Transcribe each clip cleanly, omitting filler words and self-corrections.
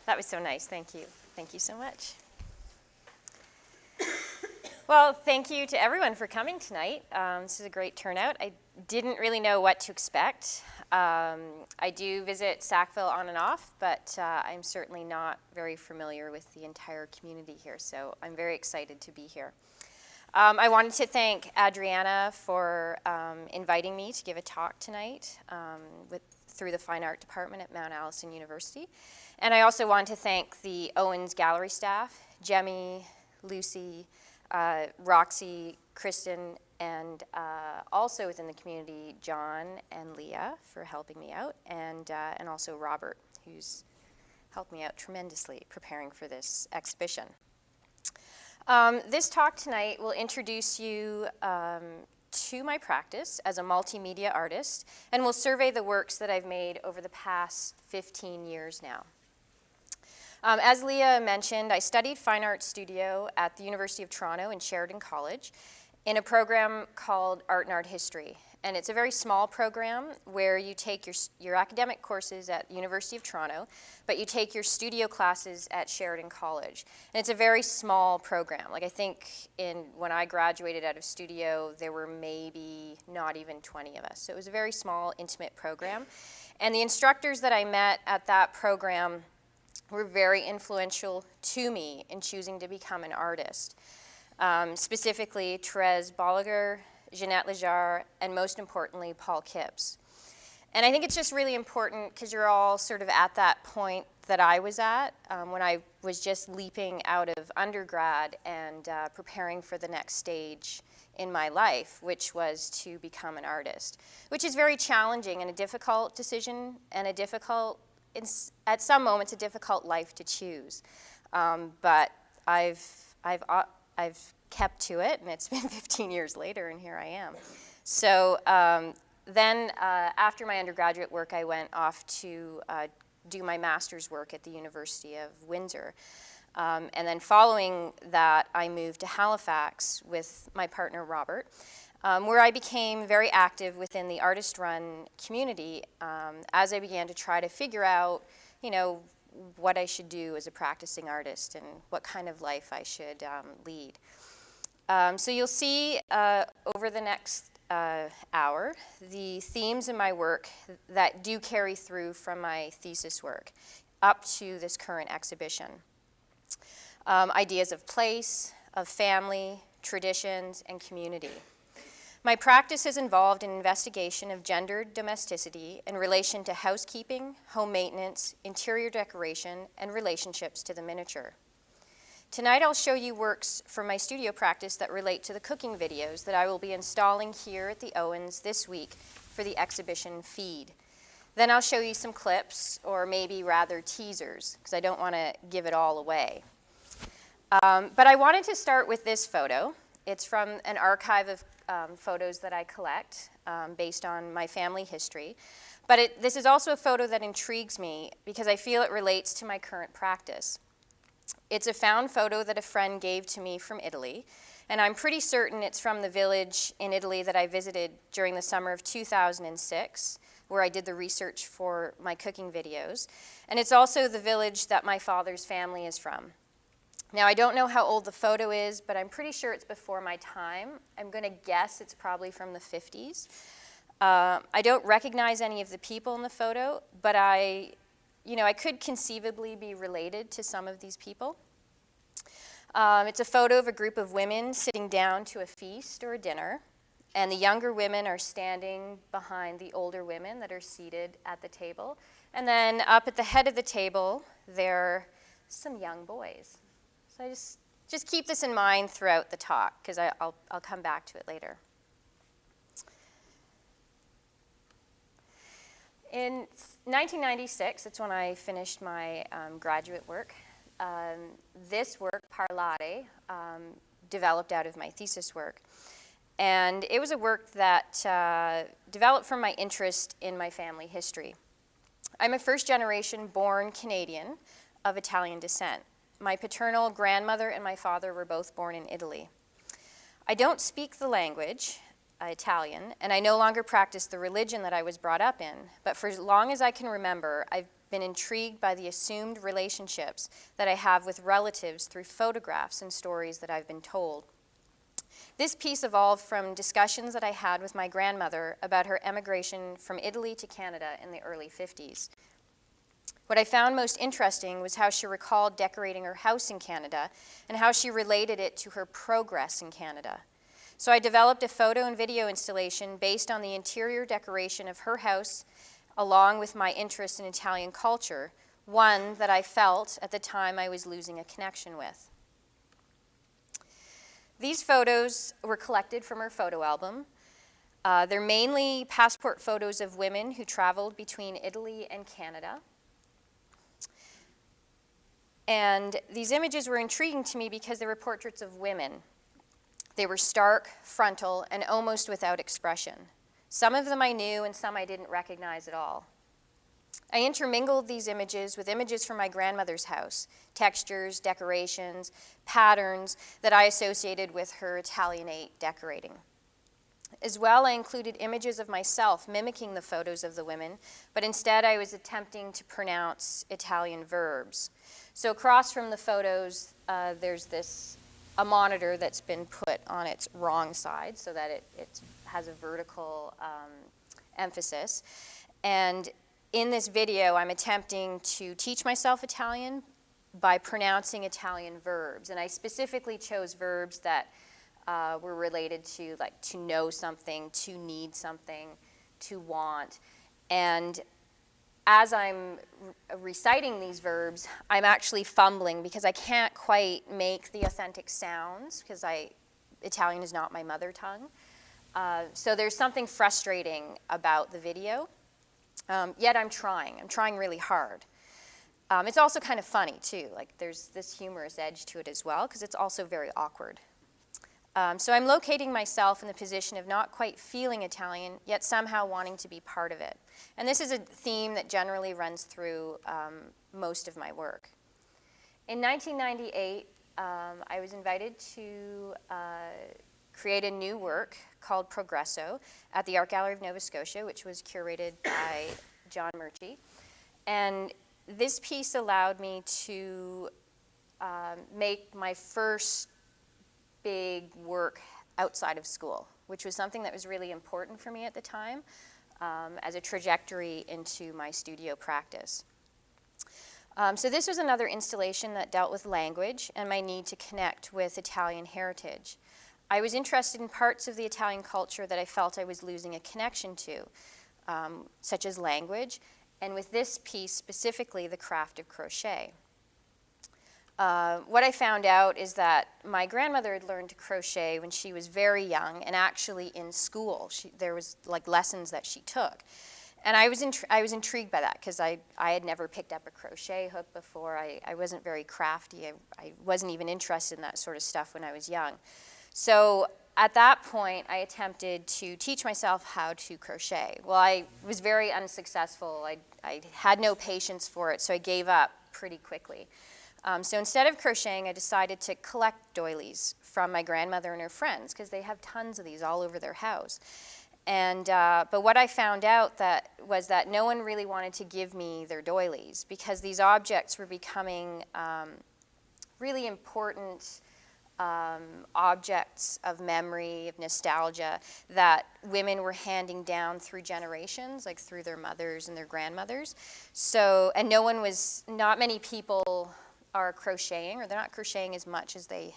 That was so nice. Thank you. Thank you so much. Well, thank you to everyone for coming tonight. This is a great turnout. I didn't really know what to expect. I do visit Sackville on and off, but I'm certainly not very familiar with the entire community here, so I'm very excited to be here. I wanted to thank Adriana for inviting me to give a talk tonight through the Fine Art Department at Mount Allison University. And I also want to thank the Owens Gallery staff, Jemmy, Lucy, Roxy, Kristen, and also within the community, John and Leah for helping me out, and also Robert, who's helped me out tremendously preparing for this exhibition. This talk tonight will introduce you to my practice as a multimedia artist, and will survey the works that I've made over the past 15 years now. As Leah mentioned, I studied fine art studio at the University of Toronto in Sheridan College in a program called Art and Art History. And it's a very small program where you take your academic courses at University of Toronto, but you take your studio classes at Sheridan College. And it's a very small program. Like I think when I graduated out of studio, there were maybe not even 20 of us. So it was a very small, intimate program. And the instructors that I met at that program were very influential to me in choosing to become an artist. Specifically, Therese Bolliger, Jeanette Lejar, and most importantly, Paul Kipps. And I think it's just really important because you're all sort of at that point that I was at when I was just leaping out of undergrad and preparing for the next stage in my life, which was to become an artist, which is very challenging and a difficult decision and a difficult, at some moments, a difficult life to choose. But I've kept to it, and it's been 15 years later, and here I am. So then after my undergraduate work, I went off to do my master's work at the University of Windsor. And then following that, I moved to Halifax with my partner, Robert, where I became very active within the artist-run community as I began to try to figure out, what I should do as a practicing artist and what kind of life I should lead. So you'll see over the next hour the themes in my work that do carry through from my thesis work up to this current exhibition. Ideas of place, of family, traditions, and community. My practice has involved an investigation of gendered domesticity in relation to housekeeping, home maintenance, interior decoration, and relationships to the miniature. Tonight I'll show you works from my studio practice that relate to the cooking videos that I will be installing here at the Owens this week for the exhibition Feed. Then I'll show you some clips, or maybe rather teasers, because I don't want to give it all away. But I wanted to start with this photo. It's from an archive of photos that I collect based on my family history. But this is also a photo that intrigues me because I feel it relates to my current practice. It's a found photo that a friend gave to me from Italy, and I'm pretty certain it's from the village in Italy that I visited during the summer of 2006, where I did the research for my cooking videos. And it's also the village that my father's family is from. Now, I don't know how old the photo is, but I'm pretty sure it's before my time. I'm going to guess it's probably from the 50s. I don't recognize any of the people in the photo, but I could conceivably be related to some of these people. It's a photo of a group of women sitting down to a feast or a dinner, and the younger women are standing behind the older women that are seated at the table. And then up at the head of the table, there are some young boys. So I just keep this in mind throughout the talk, because I'll come back to it later. In 1996, that's when I finished my graduate work. This work, Parlare, developed out of my thesis work. And it was a work that developed from my interest in my family history. I'm a first-generation born Canadian of Italian descent. My paternal grandmother and my father were both born in Italy. I don't speak the language, Italian, and I no longer practice the religion that I was brought up in, but for as long as I can remember, I've been intrigued by the assumed relationships that I have with relatives through photographs and stories that I've been told. This piece evolved from discussions that I had with my grandmother about her emigration from Italy to Canada in the early 50s. What I found most interesting was how she recalled decorating her house in Canada and how she related it to her progress in Canada. So I developed a photo and video installation based on the interior decoration of her house, along with my interest in Italian culture, one that I felt at the time I was losing a connection with. These photos were collected from her photo album. They're mainly passport photos of women who traveled between Italy and Canada. And these images were intriguing to me because they were portraits of women. They were stark, frontal, and almost without expression. Some of them I knew and some I didn't recognize at all. I intermingled these images with images from my grandmother's house, textures, decorations, patterns that I associated with her Italianate decorating. As well, I included images of myself mimicking the photos of the women, but instead I was attempting to pronounce Italian verbs. So across from the photos, there's a monitor that's been put on its wrong side so that it has a vertical emphasis. And in this video, I'm attempting to teach myself Italian by pronouncing Italian verbs. And I specifically chose verbs that were related to, like, to know something, to need something, to want. And as I'm reciting these verbs, I'm actually fumbling because I can't quite make the authentic sounds because Italian is not my mother tongue. So there's something frustrating about the video, yet I'm trying really hard. It's also kind of funny too, like there's this humorous edge to it as well because it's also very awkward. So I'm locating myself in the position of not quite feeling Italian, yet somehow wanting to be part of it. And this is a theme that generally runs through most of my work. In 1998, I was invited to create a new work called Progresso at the Art Gallery of Nova Scotia, which was curated by John Murchie. And this piece allowed me to make my first big work outside of school, which was something that was really important for me at the time as a trajectory into my studio practice. So this was another installation that dealt with language and my need to connect with Italian heritage. I was interested in parts of the Italian culture that I felt I was losing a connection to, such as language, and with this piece specifically, the craft of crochet. What I found out is that my grandmother had learned to crochet when she was very young, and actually in school. There was like lessons that she took. And I was intrigued by that because I had never picked up a crochet hook before. I wasn't very crafty. I wasn't even interested in that sort of stuff when I was young. So at that point, I attempted to teach myself how to crochet. Well, I was very unsuccessful. I had no patience for it, so I gave up pretty quickly. So instead of crocheting, I decided to collect doilies from my grandmother and her friends because they have tons of these all over their house. And but what I found out was that no one really wanted to give me their doilies because these objects were becoming really important objects of memory, of nostalgia that women were handing down through generations, like through their mothers and their grandmothers. So, and not many people are crocheting, or they're not crocheting as much as they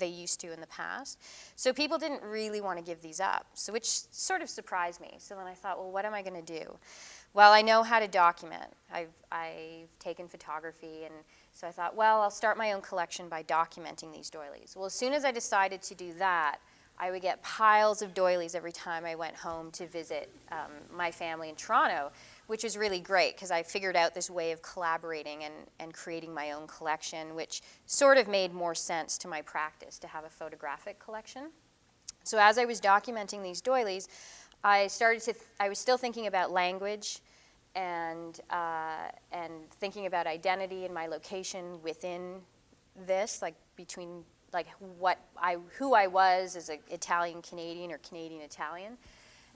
used to in the past. So people didn't really want to give these up, so which sort of surprised me. So then I thought, well, what am I going to do? Well, I know how to document. I've taken photography, and so I thought, well, I'll start my own collection by documenting these doilies. Well, as soon as I decided to do that, I would get piles of doilies every time I went home to visit my family in Toronto, which was really great because I figured out this way of collaborating and creating my own collection, which sort of made more sense to my practice to have a photographic collection. So as I was documenting these doilies, I was still thinking about language and thinking about identity and my location within this, like between like who I was as an Italian-Canadian or Canadian-Italian.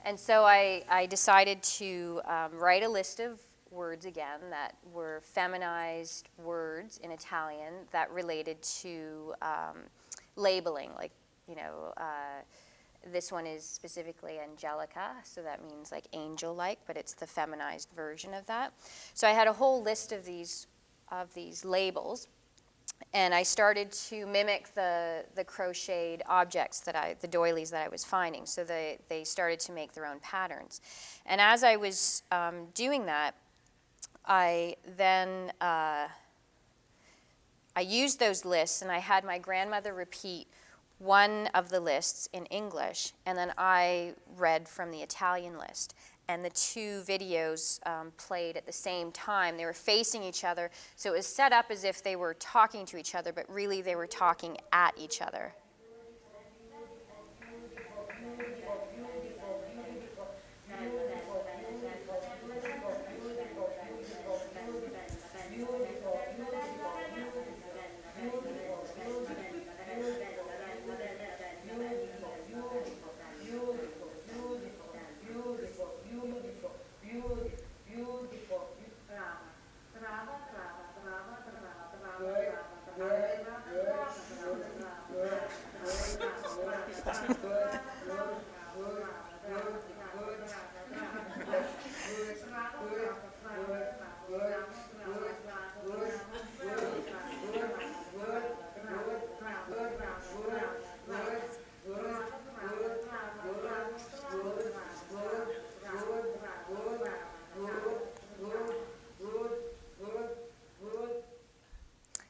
And so I decided to write a list of words again that were feminized words in Italian that related to labeling, like, you know, this one is specifically Angelica, so that means like angel-like, but it's the feminized version of that. So I had a whole list of these labels, and I started to mimic the crocheted objects the doilies that I was finding. So they started to make their own patterns. And as I was doing that, I then I used those lists, and I had my grandmother repeat one of the lists in English, and then I read from the Italian list. And the two videos played at the same time. They were facing each other, so it was set up as if they were talking to each other, but really they were talking at each other.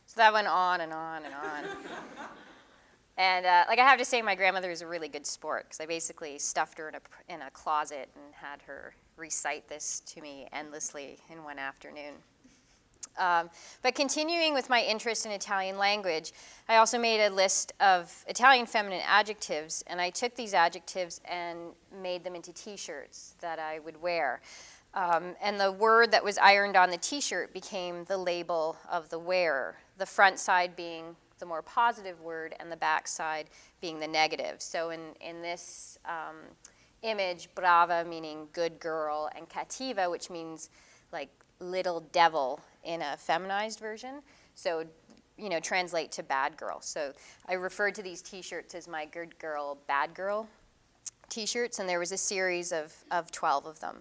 So that went on and on and on. And like I have to say, my grandmother was a really good sport, because I basically stuffed her in a closet and had her recite this to me endlessly in one afternoon. But continuing with my interest in Italian language, I also made a list of Italian feminine adjectives, and I took these adjectives and made them into t-shirts that I would wear. And the word that was ironed on the t-shirt became the label of the wearer, the front side being the more positive word and the back side being the negative. So in this image, brava meaning good girl, and cattiva, which means like little devil in a feminized version. So, you know, translate to bad girl. So I referred to these t-shirts as my good girl, bad girl t-shirts, and there was a series of 12 of them.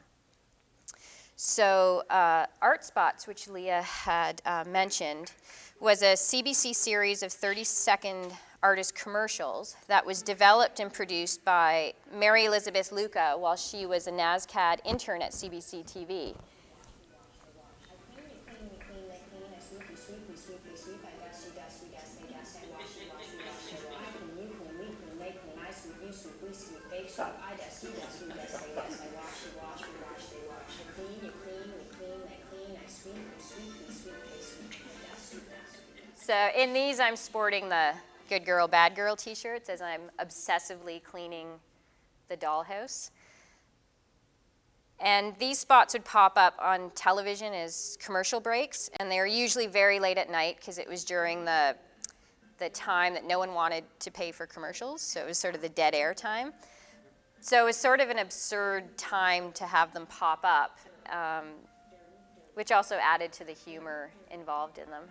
So Art Spots, which Leah had mentioned, was a CBC series of 30-second artist commercials that was developed and produced by Mary Elizabeth Luca while she was a NASCAD intern at CBC TV. So in these, I'm sporting the good girl, bad girl t-shirts as I'm obsessively cleaning the dollhouse. And these spots would pop up on television as commercial breaks, and they were usually very late at night because it was during the time that no one wanted to pay for commercials, so it was sort of the dead air time. So it was sort of an absurd time to have them pop up, which also added to the humor involved in them.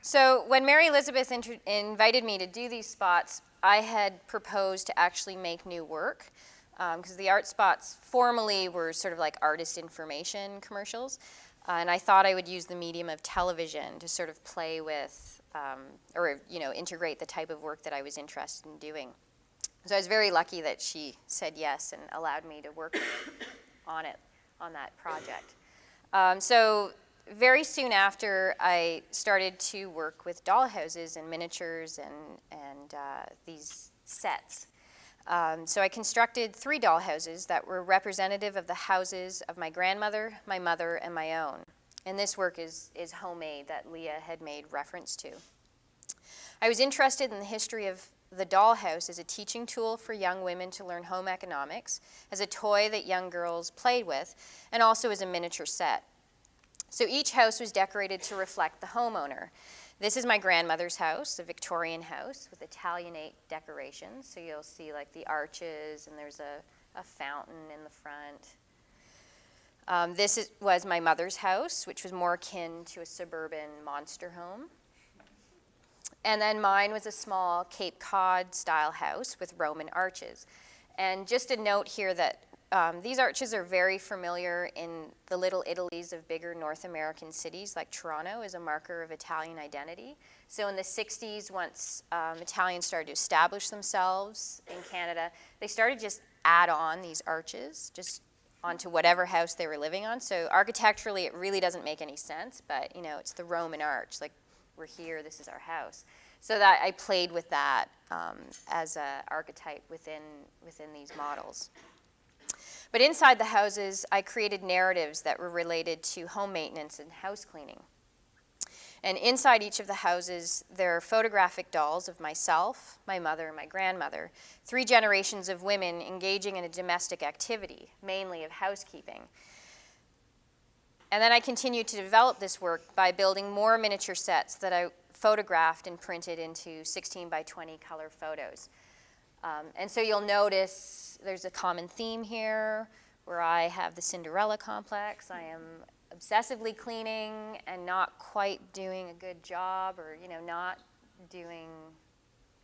So when Mary Elizabeth invited me to do these spots, I had proposed to actually make new work, because the art spots formally were sort of like artist information commercials, and I thought I would use the medium of television to sort of play with, or integrate the type of work that I was interested in doing. So I was very lucky that she said yes and allowed me to work on that project. So very soon after, I started to work with doll houses and miniatures and these sets. So I constructed 3 doll houses that were representative of the houses of my grandmother, my mother, and my own. And this work is homemade that Leah had made reference to. I was interested in the history of the dollhouse as a teaching tool for young women to learn home economics, as a toy that young girls played with, and also as a miniature set. So each house was decorated to reflect the homeowner. This is my grandmother's house, a Victorian house with Italianate decorations. So you'll see like the arches, and there's a fountain in the front. Was my mother's house, which was more akin to a suburban monster home. And then mine was a small Cape Cod style house with Roman arches. And just a note here that these arches are very familiar in the little Italies of bigger North American cities, like Toronto is a marker of Italian identity. So in the 60s, once Italians started to establish themselves in Canada, they started just add on these arches just onto whatever house they were living on. So architecturally, it really doesn't make any sense, but it's the Roman arch, like we're here, this is our house. So that I played with that as an archetype within these models. But inside the houses, I created narratives that were related to home maintenance and house cleaning. And inside each of the houses, there are photographic dolls of myself, my mother, and my grandmother, 3 generations of women engaging in a domestic activity, mainly of housekeeping. And then I continued to develop this work by building more miniature sets that I photographed and printed into 16 by 20 color photos. And so you'll notice there's a common theme here where I have the Cinderella complex. I am obsessively cleaning and not quite doing a good job, or not doing,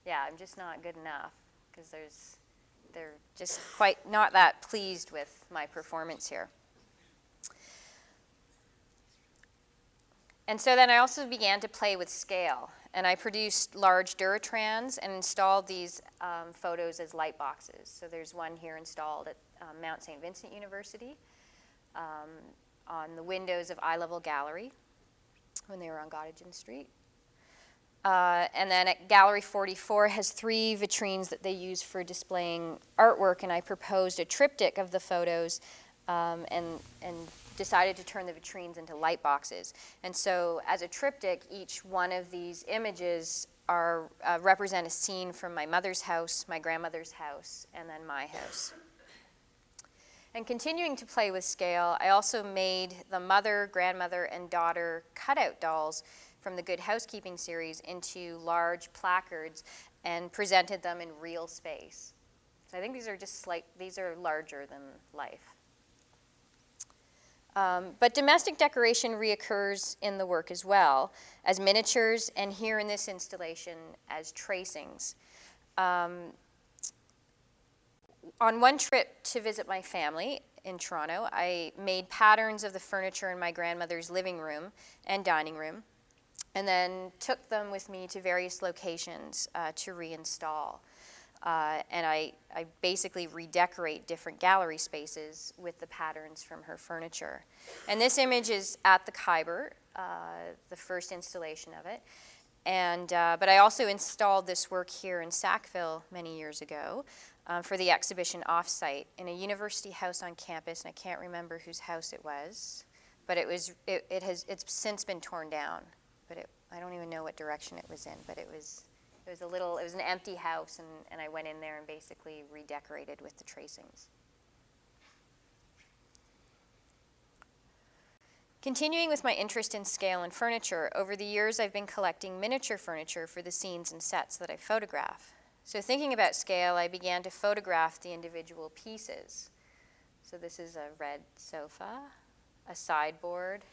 I'm just not good enough because they're just quite not that pleased with my performance here. And so then I also began to play with scale, and I produced large Duratrans and installed these photos as light boxes. So there's one here installed at Mount St. Vincent University on the windows of Eye Level Gallery when they were on Gottingen Street. And then at Gallery 44 has 3 vitrines that they use for displaying artwork, and I proposed a triptych of the photos and decided to turn the vitrines into light boxes. And so as a triptych, each one of these images represent a scene from my mother's house, my grandmother's house, and then my house. And continuing to play with scale, I also made the mother, grandmother, and daughter cutout dolls from the Good Housekeeping series into large placards and presented them in real space. So I think these are larger than life. But domestic decoration reoccurs in the work as well, as miniatures, and here in this installation as tracings. On one trip to visit my family in Toronto, I made patterns of the furniture in my grandmother's living room and dining room, and then took them with me to various locations to reinstall. And I basically redecorate different gallery spaces with the patterns from her furniture. And this image is at the Khyber, the first installation of it. But I also installed this work here in Sackville many years ago for the exhibition Offsite in a university house on campus, and I can't remember whose house it was, but it's since been torn down. But I don't even know what direction it was in, but it was an empty house, and I went in there and basically redecorated with the tracings. Continuing with my interest in scale and furniture, over the years I've been collecting miniature furniture for the scenes and sets that I photograph. So thinking about scale, I began to photograph the individual pieces. So this is a red sofa, a sideboard,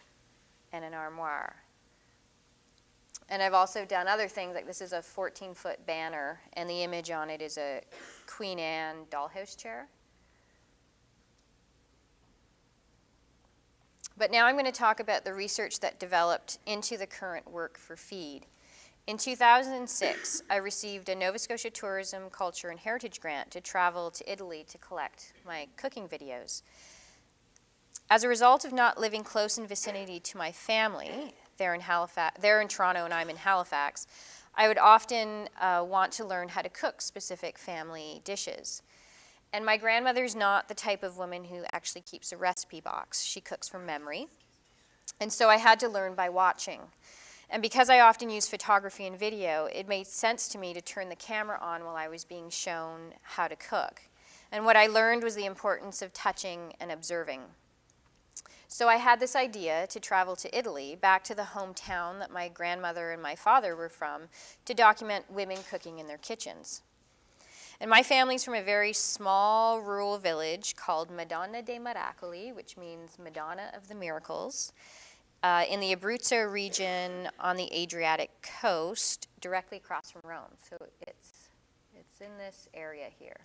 and an armoire. And I've also done other things, like this is a 14-foot banner, and the image on it is a Queen Anne dollhouse chair. But now I'm going to talk about the research that developed into the current work for FEED. In 2006, I received a Nova Scotia Tourism, Culture, and Heritage grant to travel to Italy to collect my cooking videos. As a result of not living close in vicinity to my family, they're in Toronto and I'm in Halifax, I would often want to learn how to cook specific family dishes. And my grandmother's not the type of woman who actually keeps a recipe box. She cooks from memory. And so I had to learn by watching. And because I often use photography and video, it made sense to me to turn the camera on while I was being shown how to cook. And what I learned was the importance of touching and observing. So I had this idea to travel to Italy, back to the hometown that my grandmother and my father were from, to document women cooking in their kitchens. And my family's from a very small rural village called Madonna dei Miracoli, which means Madonna of the Miracles, in the Abruzzo region on the Adriatic coast, directly across from Rome. So it's in this area here,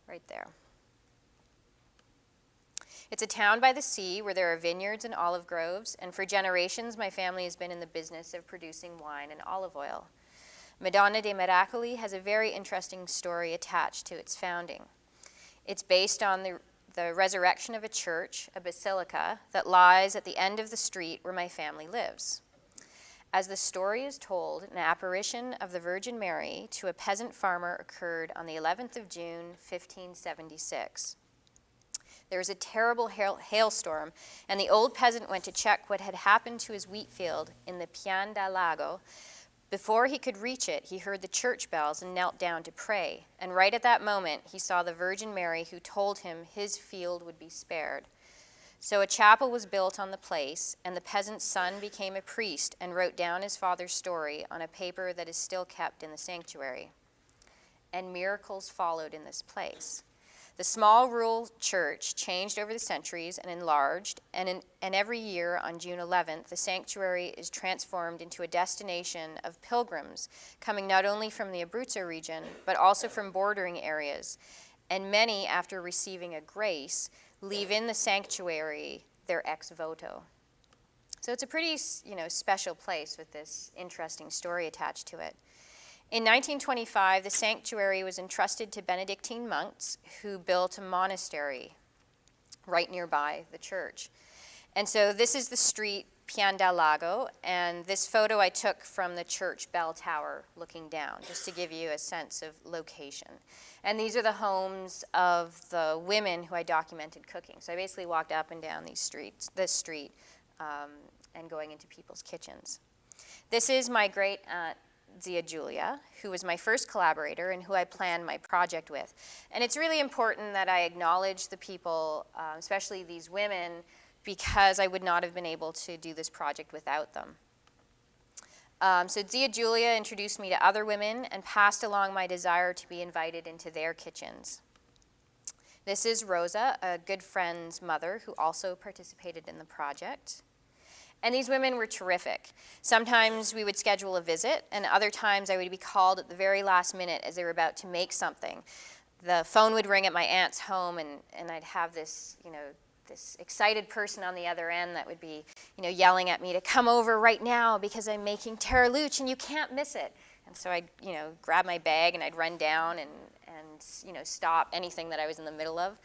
right there. It's a town by the sea where there are vineyards and olive groves, and for generations my family has been in the business of producing wine and olive oil. Madonna dei Miracoli has a very interesting story attached to its founding. It's based on the resurrection of a church, a basilica, that lies at the end of the street where my family lives. As the story is told, an apparition of the Virgin Mary to a peasant farmer occurred on the 11th of June, 1576. There was a terrible hailstorm, and the old peasant went to check what had happened to his wheat field in the Pian del Lago. Before he could reach it, he heard the church bells and knelt down to pray. And right at that moment, he saw the Virgin Mary who told him his field would be spared. So a chapel was built on the place, and the peasant's son became a priest and wrote down his father's story on a paper that is still kept in the sanctuary. And miracles followed in this place. The small rural church changed over the centuries and enlarged, and every year on June 11th, the sanctuary is transformed into a destination of pilgrims coming not only from the Abruzzo region, but also from bordering areas. And many, after receiving a grace, leave in the sanctuary their ex voto. So it's a pretty, special place with this interesting story attached to it. In 1925, the sanctuary was entrusted to Benedictine monks who built a monastery right nearby the church. And so this is the street Pian del Lago, and this photo I took from the church bell tower looking down, just to give you a sense of location. And these are the homes of the women who I documented cooking. So I basically walked up and down this street, and going into people's kitchens. This is my great aunt, Zia Julia, who was my first collaborator and who I planned my project with. And it's really important that I acknowledge the people, especially these women, because I would not have been able to do this project without them. So Zia Julia introduced me to other women and passed along my desire to be invited into their kitchens. This is Rosa, a good friend's mother, who also participated in the project. And these women were terrific. Sometimes we would schedule a visit, and other times I would be called at the very last minute as they were about to make something. The phone would ring at my aunt's home, and I'd have this, this excited person on the other end that would be, yelling at me to come over right now because I'm making terraluce and you can't miss it. And so I'd, grab my bag and I'd run down and stop anything that I was in the middle of.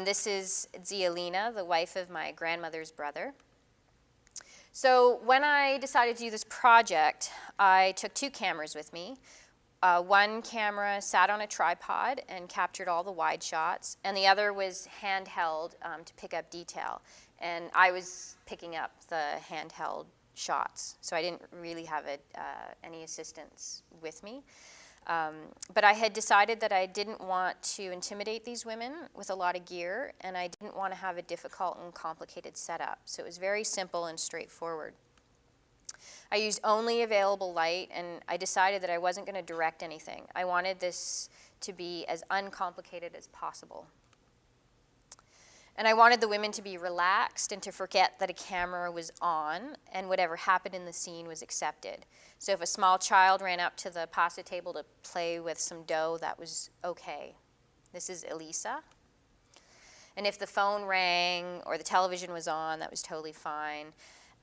This is Zialina, the wife of my grandmother's brother. So when I decided to do this project, I took 2 cameras with me. One camera sat on a tripod and captured all the wide shots, and the other was handheld to pick up detail. And I was picking up the handheld shots, so I didn't really have any assistance with me. But I had decided that I didn't want to intimidate these women with a lot of gear, and I didn't want to have a difficult and complicated setup. So it was very simple and straightforward. I used only available light, and I decided that I wasn't going to direct anything. I wanted this to be as uncomplicated as possible. And I wanted the women to be relaxed and to forget that a camera was on and whatever happened in the scene was accepted. So if a small child ran up to the pasta table to play with some dough, that was okay. This is Elisa. And if the phone rang or the television was on, that was totally fine.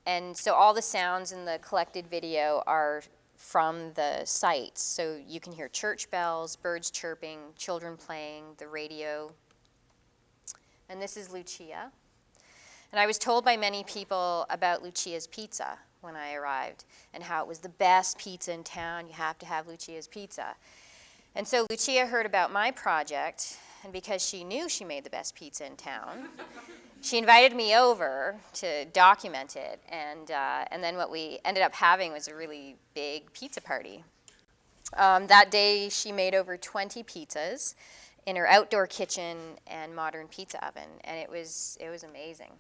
And so all the sounds in the collected video are from the sites. So you can hear church bells, birds chirping, children playing, the radio. And this is Lucia. And I was told by many people about Lucia's pizza when I arrived and how it was the best pizza in town. You have to have Lucia's pizza. And so Lucia heard about my project, and because she knew she made the best pizza in town, she invited me over to document it, and then what we ended up having was a really big pizza party. That day, she made over 20 pizzas in her outdoor kitchen and modern pizza oven, and it was amazing.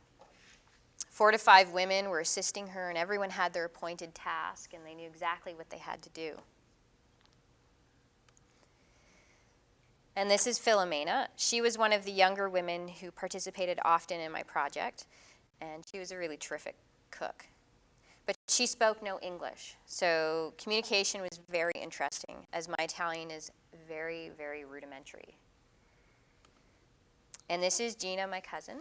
4 to 5 women were assisting her, and everyone had their appointed task, and they knew exactly what they had to do. And this is Philomena. She was one of the younger women who participated often in my project, and she was a really terrific cook. But she spoke no English, so communication was very interesting, as my Italian is very, very rudimentary. And this is Gina, my cousin.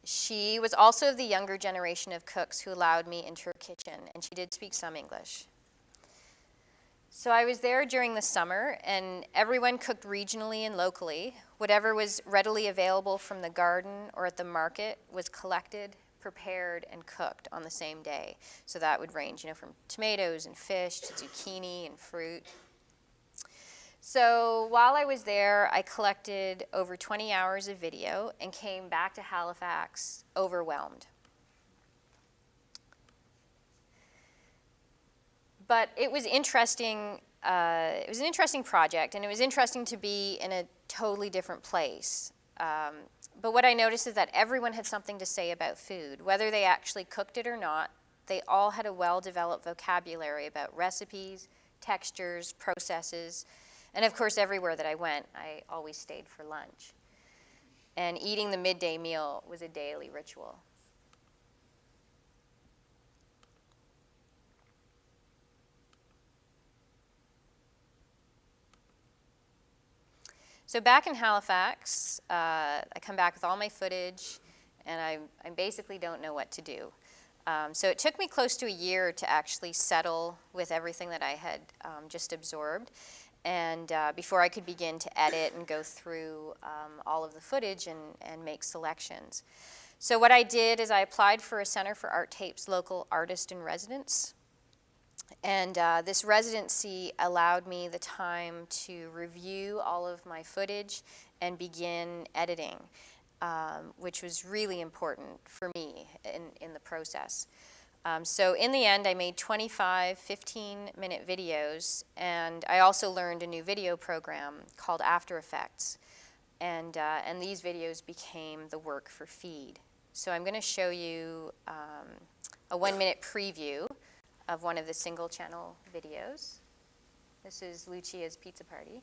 She was also of the younger generation of cooks who allowed me into her kitchen, and she did speak some English. So I was there during the summer, and everyone cooked regionally and locally. Whatever was readily available from the garden or at the market was collected, prepared, and cooked on the same day. So that would range, from tomatoes and fish to zucchini and fruit. So while I was there, I collected over 20 hours of video and came back to Halifax overwhelmed. But it was interesting. It was an interesting project, and it was interesting to be in a totally different place. But what I noticed is that everyone had something to say about food. Whether they actually cooked it or not, they all had a well-developed vocabulary about recipes, textures, processes. And of course, everywhere that I went, I always stayed for lunch. And eating the midday meal was a daily ritual. So back in Halifax, I come back with all my footage, and I basically don't know what to do. So it took me close to a year to actually settle with everything that I had just absorbed, and before I could begin to edit and go through all of the footage and make selections. So what I did is I applied for a Center for Art Tape's local artist in residence. And this residency allowed me the time to review all of my footage and begin editing, which was really important for me in the process. So in the end, I made 25 15-minute videos, and I also learned a new video program called After Effects. And these videos became the work for Feed. So I'm going to show you a 1-minute preview of one of the single channel videos. This is Lucia's pizza party.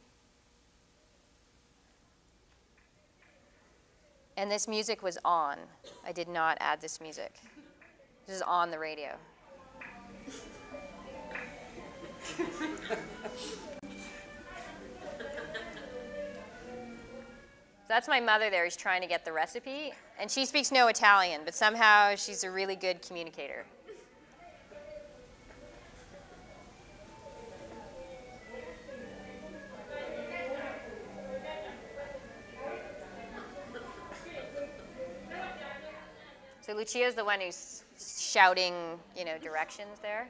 And this music was on. I did not add this music. This is on the radio. That's my mother there. She's trying to get the recipe, and she speaks no Italian, but somehow she's a really good communicator. So Lucia's the one who's shouting, directions there.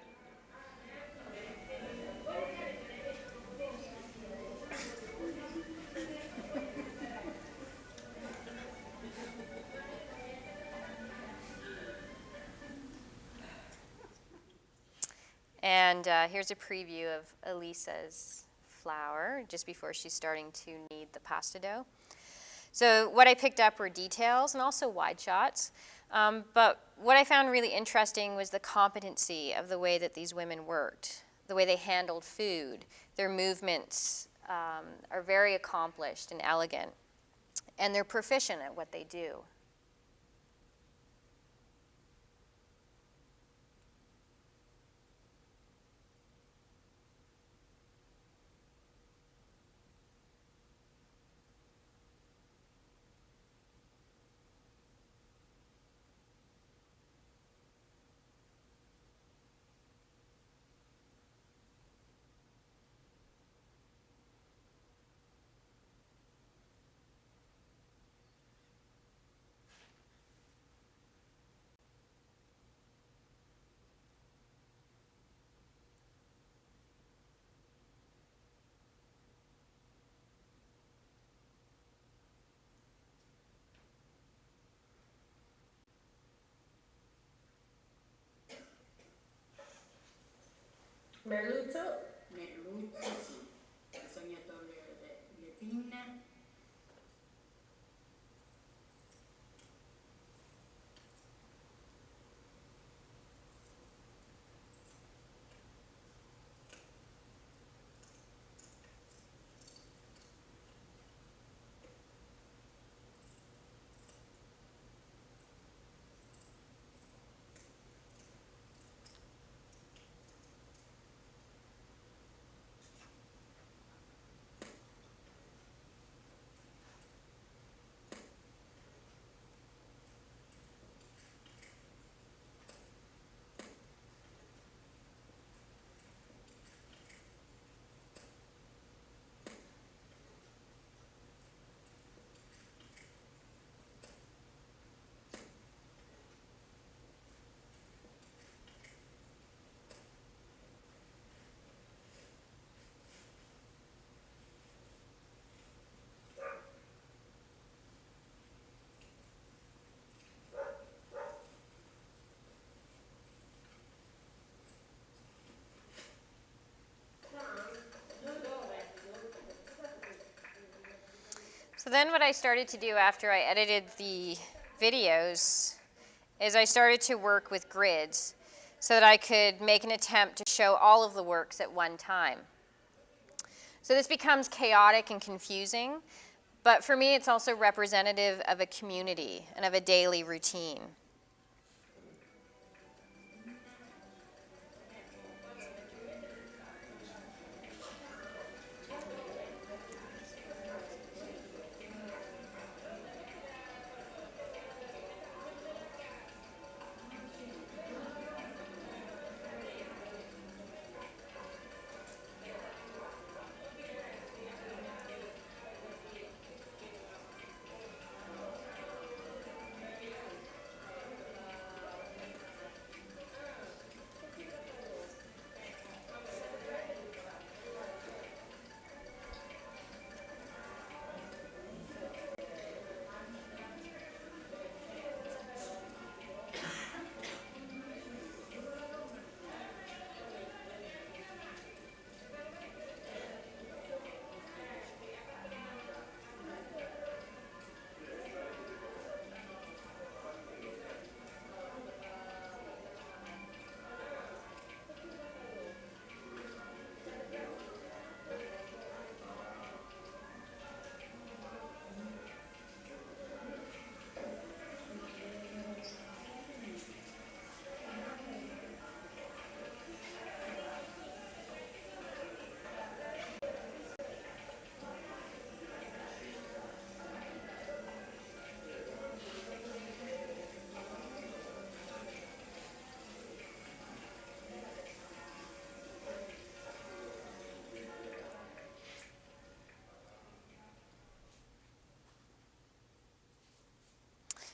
And here's a preview of Elisa's flour just before she's starting to knead the pasta dough. So what I picked up were details and also wide shots. But what I found really interesting was the competency of the way that these women worked, the way they handled food. Their movements are very accomplished and elegant, and they're proficient at what they do. Merluzzo. Merluzzo, sì. Bisogna togliere le pinne. So then what I started to do after I edited the videos is I started to work with grids so that I could make an attempt to show all of the works at one time. So this becomes chaotic and confusing, but for me it's also representative of a community and of a daily routine.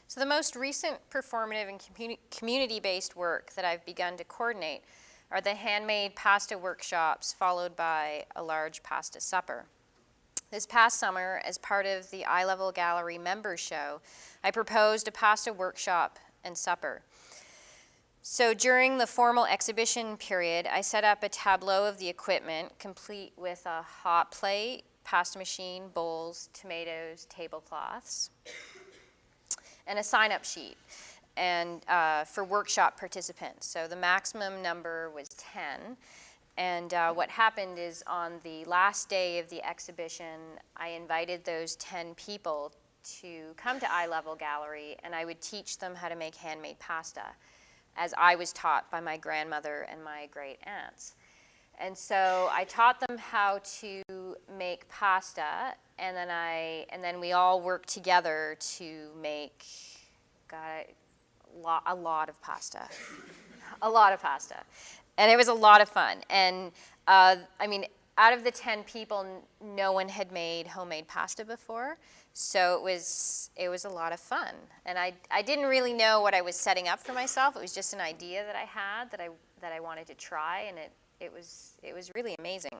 So the most recent performative and community-based work that I've begun to coordinate are the handmade pasta workshops followed by a large pasta supper. This past summer, as part of the Eye Level Gallery members show, I proposed a pasta workshop and supper. So during the formal exhibition period, I set up a tableau of the equipment, complete with a hot plate, pasta machine, bowls, tomatoes, tablecloths, and a sign-up sheet and for workshop participants. So the maximum number was 10. And what happened is on the last day of the exhibition, I invited those 10 people to come to Eye Level Gallery, and I would teach them how to make handmade pasta, as I was taught by my grandmother and my great aunts. And so I taught them how to make pasta, and then we all worked together to make a lot of pasta, a lot of pasta, and it was a lot of fun. And I mean, out of the 10 people, no one had made homemade pasta before, so it was a lot of fun. And I didn't really know what I was setting up for myself. It was just an idea that I had that I wanted to try, and it was really amazing.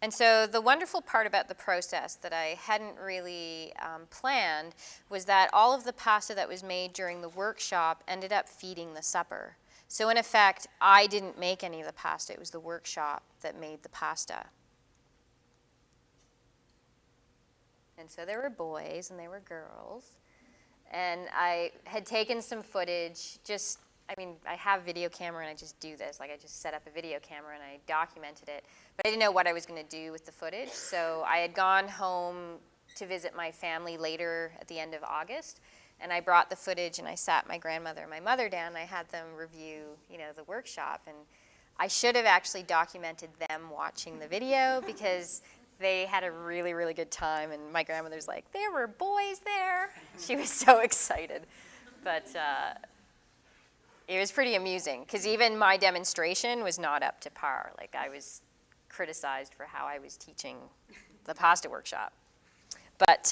And so the wonderful part about the process that I hadn't really planned was that all of the pasta that was made during the workshop ended up feeding the supper. So in effect, I didn't make any of the pasta. It was the workshop that made the pasta. And so there were boys and there were girls. And I had taken some footage, I have a video camera and I just do this. Like I just set up a video camera and I documented it. But I didn't know what I was going to do with the footage. So I had gone home to visit my family later at the end of August. And I brought the footage and I sat my grandmother and my mother down and I had them review, the workshop. And I should have actually documented them watching the video because they had a really, really good time. And my grandmother's like, there were boys there. She was so excited. But it was pretty amusing because even my demonstration was not up to par. Like I was criticized for how I was teaching the pasta workshop. But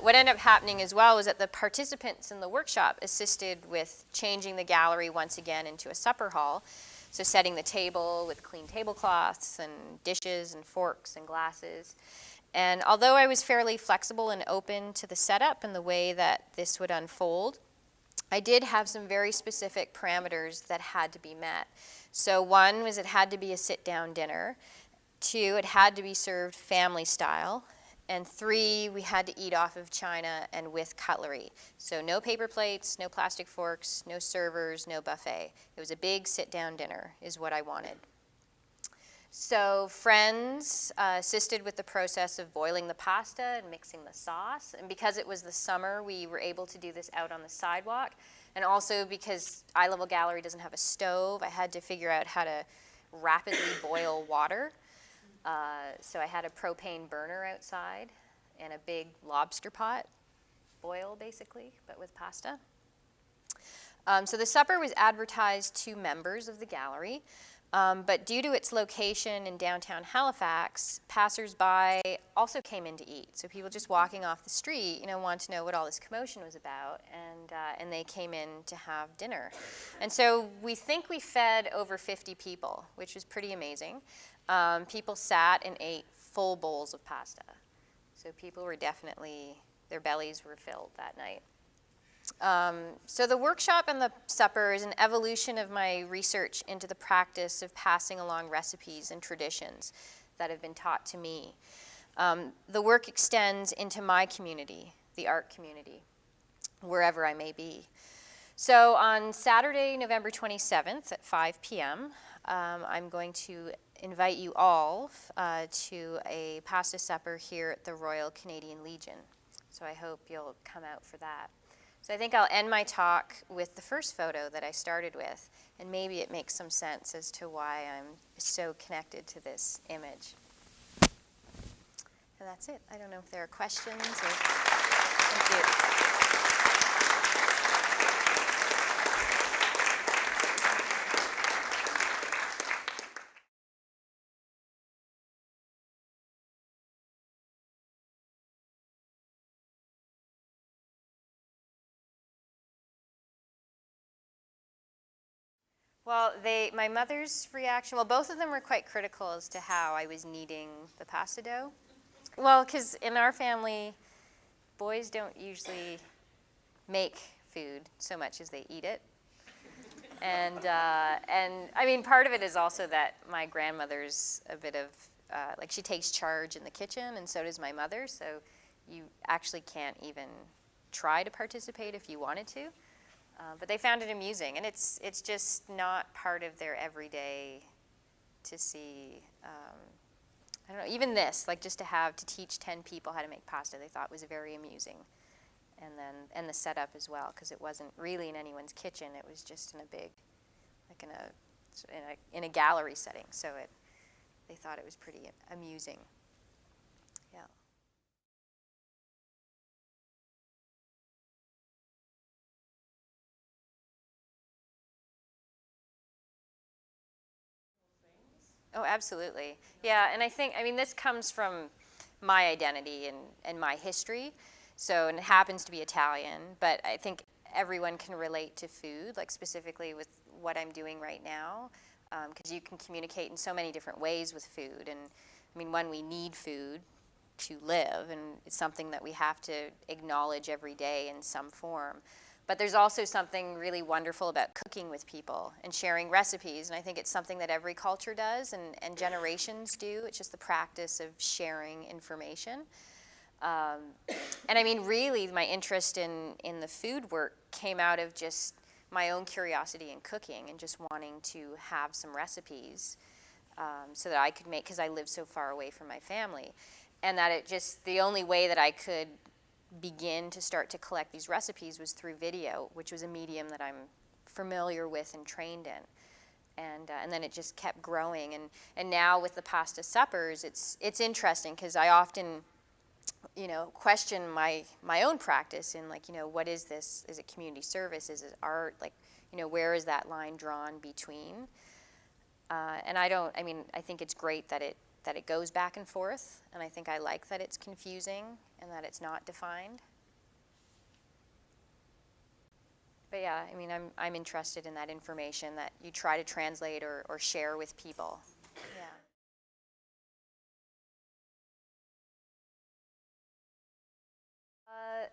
what ended up happening as well was that the participants in the workshop assisted with changing the gallery once again into a supper hall. So setting the table with clean tablecloths and dishes and forks and glasses. And although I was fairly flexible and open to the setup and the way that this would unfold, I did have some very specific parameters that had to be met. So one was it had to be a sit-down dinner. 2, it had to be served family style. And 3, we had to eat off of china and with cutlery. So no paper plates, no plastic forks, no servers, no buffet. It was a big sit-down dinner is what I wanted. So friends assisted with the process of boiling the pasta and mixing the sauce. And because it was the summer, we were able to do this out on the sidewalk. And also because Eye Level Gallery doesn't have a stove, I had to figure out how to rapidly boil water. So I had a propane burner outside and a big lobster pot boil, basically, but with pasta. So the supper was advertised to members of the gallery, but due to its location in downtown Halifax, passers-by also came in to eat. So people just walking off the street, wanted to know what all this commotion was about, and they came in to have dinner. And so we think we fed over 50 people, which was pretty amazing. People sat and ate full bowls of pasta. So people were definitely, their bellies were filled that night. So the workshop and the supper is an evolution of my research into the practice of passing along recipes and traditions that have been taught to me. The work extends into my community, the art community, wherever I may be. So on Saturday, November 27th at 5 p.m., I'm going to invite you all to a pasta supper here at the Royal Canadian Legion. So I hope you'll come out for that. So I think I'll end my talk with the first photo that I started with, and maybe it makes some sense as to why I'm so connected to this image. And that's it. I don't know if there are questions. Thank you. Well, my mother's reaction, both of them were quite critical as to how I was kneading the pasta dough. Well, because in our family, boys don't usually make food so much as they eat it. And I mean, part of it is also that my grandmother's a bit of, she takes charge in the kitchen, and so does my mother, so you actually can't even try to participate if you wanted to. But they found it amusing, and it's just not part of their everyday to see, I don't know, even this, just to teach 10 people how to make pasta, they thought was very amusing. And the setup as well, because it wasn't really in anyone's kitchen, it was just in a big, in a gallery setting, so they thought it was pretty amusing. Yeah. Oh, absolutely. Yeah, and I mean, this comes from my identity and my history. So, and it happens to be Italian, but I think everyone can relate to food, specifically with what I'm doing right now, because you can communicate in so many different ways with food. And I mean, we need food to live, and it's something that we have to acknowledge every day in some form. But there's also something really wonderful about cooking with people and sharing recipes, and I think it's something that every culture does and generations do. It's just the practice of sharing information. And I mean, really, my interest in the food work came out of just my own curiosity in cooking and just wanting to have some recipes so that I could make, because I live so far away from my family, and that it just, the only way that I could begin to start to collect these recipes was through video, which was a medium that I'm familiar with and trained in. And then it just kept growing. And now with the pasta suppers, it's interesting because I often, question my own practice in like, what is this? Is it community service? Is it art? Like, where is that line drawn between? And I think it's great that it goes back and forth, and I think I like that it's confusing and that it's not defined. But yeah, I'm interested in that information that you try to translate or share with people. Yeah.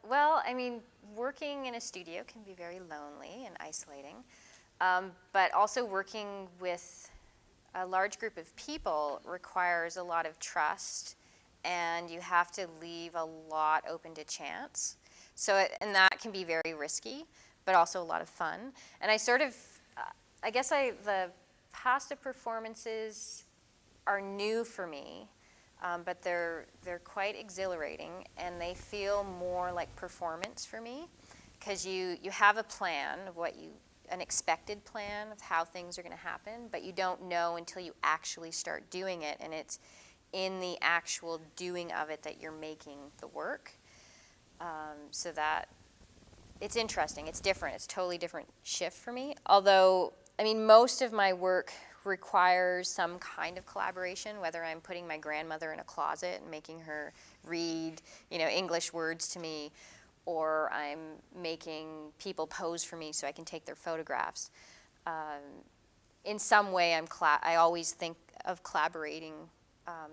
Well, working in a studio can be very lonely and isolating, but also working with a large group of people requires a lot of trust, and you have to leave a lot open to chance. And that can be very risky, but also a lot of fun. And the pasta performances are new for me, but they're quite exhilarating, and they feel more like performance for me, because you have a plan of an expected plan of how things are going to happen, but you don't know until you actually start doing it, and it's in the actual doing of it that you're making the work. So that it's interesting. It's different. It's a totally different shift for me. Although, most of my work requires some kind of collaboration, whether I'm putting my grandmother in a closet and making her read, English words to me, or I'm making people pose for me so I can take their photographs. In some way, I always think of collaborating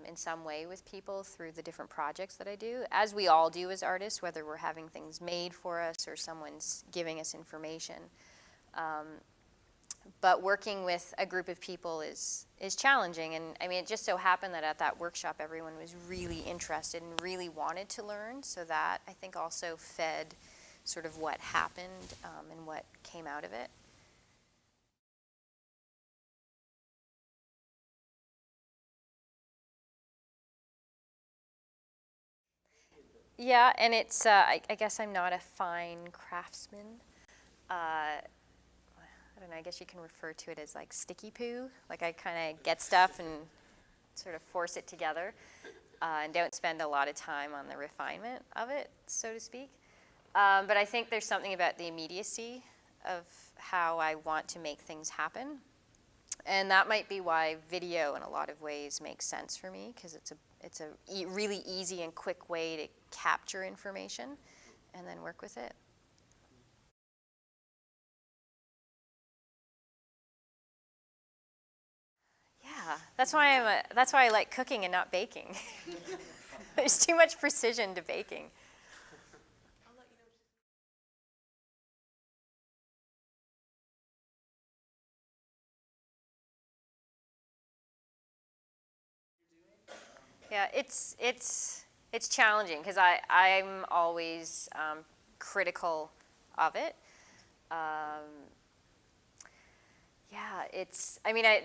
in some way with people through the different projects that I do, as we all do as artists, whether we're having things made for us or someone's giving us information. But working with a group of people is challenging, and it just so happened that at that workshop everyone was really interested and really wanted to learn, so that I think also fed sort of what happened and what came out of it. Yeah, and it's, I guess I'm not a fine craftsman. I don't know, I guess you can refer to it as like sticky poo. Like I kind of get stuff and sort of force it together and don't spend a lot of time on the refinement of it, so to speak. But I think there's something about the immediacy of how I want to make things happen. And that might be why video in a lot of ways makes sense for me, because it's a really easy and quick way to capture information and then work with it. Yeah, that's why I like cooking and not baking. There's too much precision to baking. Yeah, it's challenging because I'm always critical of it.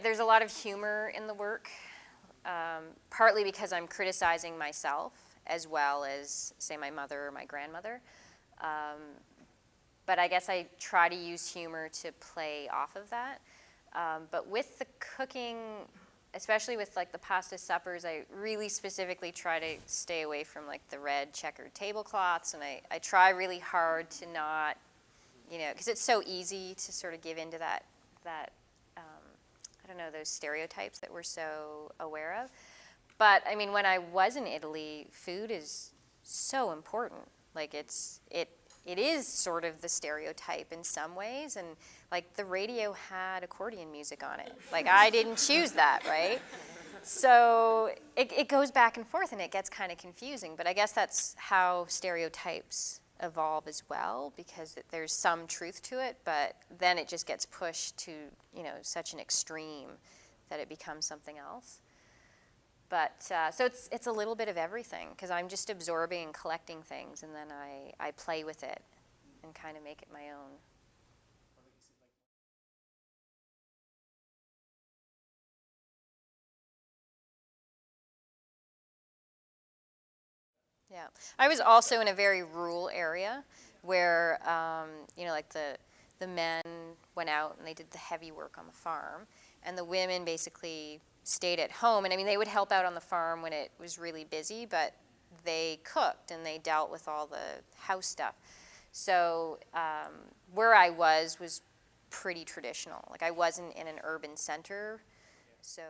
There's a lot of humor in the work, partly because I'm criticizing myself as well as, say, my mother or my grandmother. But I guess I try to use humor to play off of that. But with the cooking, especially with like the pasta suppers, I really specifically try to stay away from like the red checkered tablecloths, and I try really hard to not, because it's so easy to sort of give into that I don't know, those stereotypes that we're so aware of. But when I was in Italy, food is so important. Like it is sort of the stereotype in some ways, and like the radio had accordion music on it. Like I didn't choose that, right? So it goes back and forth, and it gets kind of confusing. But I guess that's how stereotypes evolve as well, because there's some truth to it, but then it just gets pushed to, such an extreme that it becomes something else. But so it's a little bit of everything, because I'm just absorbing and collecting things, and then I play with it and kind of make it my own. Yeah, I was also in a very rural area where, like the men went out and they did the heavy work on the farm, and the women basically stayed at home. And I mean, they would help out on the farm when it was really busy, but they cooked and they dealt with all the house stuff. So where I was pretty traditional. Like, I wasn't in an urban center, so.